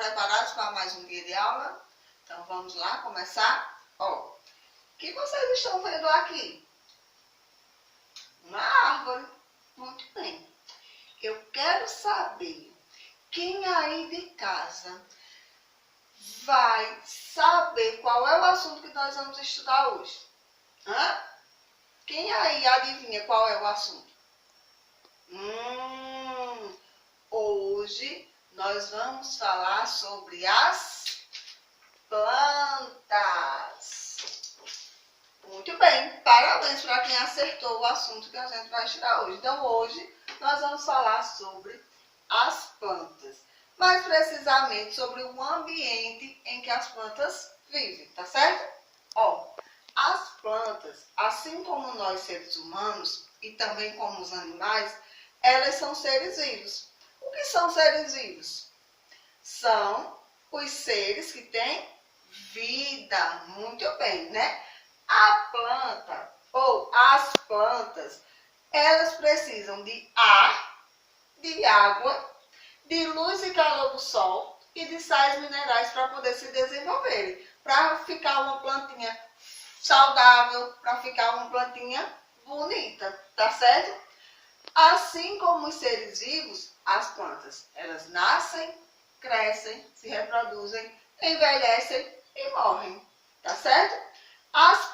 preparados para mais um dia de aula? Então vamos lá começar? O que vocês estão vendo aqui? Uma árvore. Muito bem. Eu quero saber quem aí de casa vai saber qual é o assunto que nós vamos estudar hoje. Quem aí adivinha qual é o assunto? Hoje nós vamos falar sobre as plantas. Muito bem, parabéns para quem acertou o assunto que a gente vai estudar hoje. Então hoje nós vamos falar sobre as plantas, mais precisamente sobre o ambiente em que as plantas vivem, tá certo? As plantas, assim como nós seres humanos e também como os animais, elas são seres vivos. O que são seres vivos? São os seres que têm vida. Muito bem, né? A planta ou as plantas, elas precisam de ar, de água, de luz e calor do sol e de sais minerais para poder se desenvolverem, para ficar uma plantinha saudável, para ficar uma plantinha bonita, tá certo? Assim como os seres vivos, as plantas, elas nascem, crescem, se reproduzem, envelhecem e morrem, tá certo?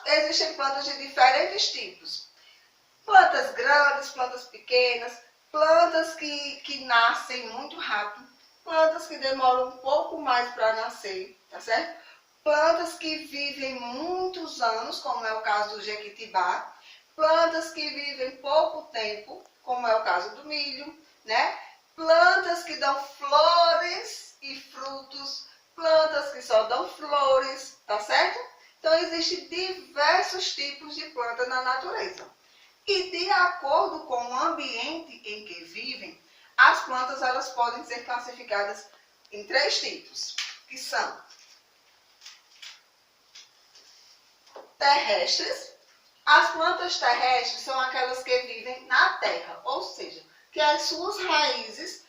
Existem plantas de diferentes tipos. Plantas grandes, plantas pequenas, plantas que nascem muito rápido, plantas que demoram um pouco mais para nascer, tá certo? Plantas que vivem muitos anos, como é o caso do jequitibá, plantas que vivem pouco tempo, como é o caso do milho, né? Plantas que dão flores e frutos, plantas que só dão flores, tá certo? Então existem diversos tipos de plantas na natureza. E de acordo com o ambiente em que vivem, as plantas elas podem ser classificadas em 3 tipos, que são terrestres. As plantas terrestres são aquelas que vivem na terra, ou seja, que as suas raízes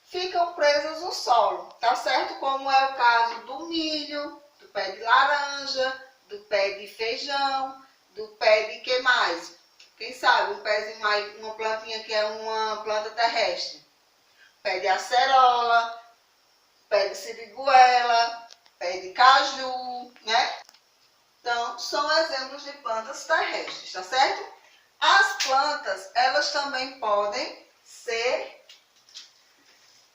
ficam presas no solo, tá certo? Como é o caso do milho, do pé de laranja, do pé de feijão, do pé de que mais? Quem sabe um pezinho mais, uma plantinha que é uma planta terrestre? Pé de acerola, pé de siriguela, pé de caju, né? Então, são exemplos de plantas terrestres, tá certo? As plantas, elas também podem ser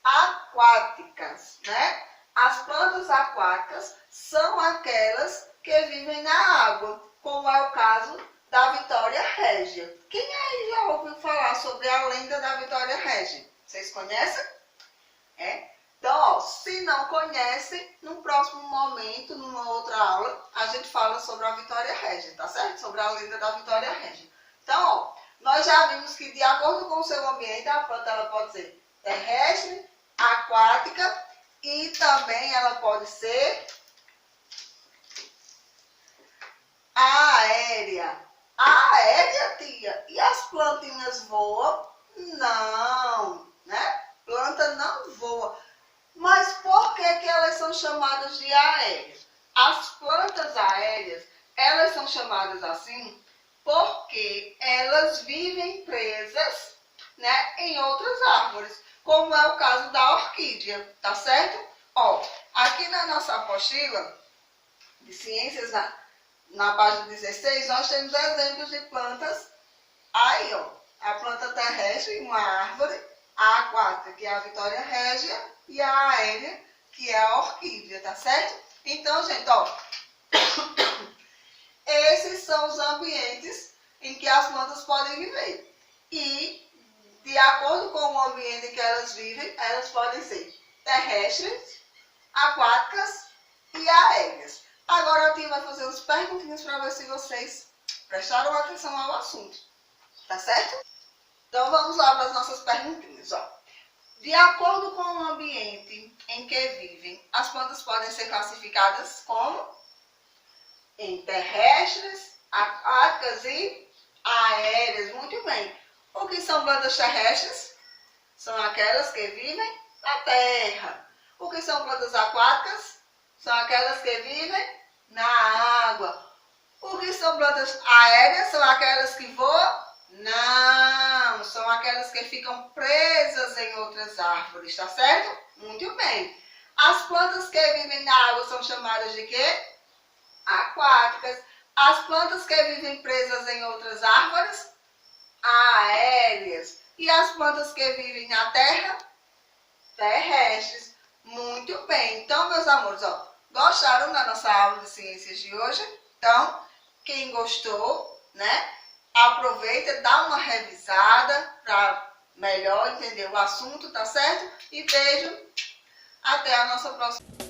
aquáticas, né? As plantas aquáticas são aquelas que vivem na água, como é o caso da Vitória Régia. Quem aí já ouviu falar sobre a lenda da Vitória Régia? Vocês conhecem? Então, se não conhecem, no próximo momento, numa outra aula, a gente fala sobre a Vitória Régia, tá certo? Sobre a lenda da Vitória Régia. Então, nós já vimos que de acordo com o seu ambiente, a planta ela pode ser terrestre, aquática e também ela pode ser aérea. Aérea, tia? E as plantinhas voam? Não, né? Planta não voa. Mas por que elas são chamadas de aéreas? As plantas aéreas, elas são chamadas assim porque elas vivem presas, né, em outras árvores, como é o caso da orquídea, tá certo? Aqui na nossa apostila de ciências, na página 16, nós temos exemplos de plantas aí, a planta terrestre, uma árvore, a aquática, que é a Vitória Régia, e a aérea, que é a orquídea, tá certo? Então, gente, esses são os ambientes em que as plantas podem viver. E, de acordo com o ambiente em que elas vivem, elas podem ser terrestres, aquáticas e aéreas. Agora a tia vai fazer umas perguntinhas para ver se vocês prestaram atenção ao assunto. Tá certo? Então vamos lá para as nossas perguntinhas. De acordo com o ambiente em que vivem, as plantas podem ser classificadas como em terrestres, aquáticas e aéreas. Muito bem. O que são plantas terrestres? São aquelas que vivem na terra. O que são plantas aquáticas? São aquelas que vivem na água. O que são plantas aéreas? São aquelas que voam? Não, são aquelas que ficam presas em outras árvores, tá certo? Muito bem. As plantas que vivem na água são chamadas de quê? Aquáticas. As plantas que vivem presas em outras árvores? Aéreas. E as plantas que vivem na terra? Terrestres. Muito bem. Então, meus amores, ó, gostaram da nossa aula de ciências de hoje? Então, quem gostou, né? Aproveita, dá uma revisada para melhor entender o assunto, tá certo? E beijo, até a nossa próxima.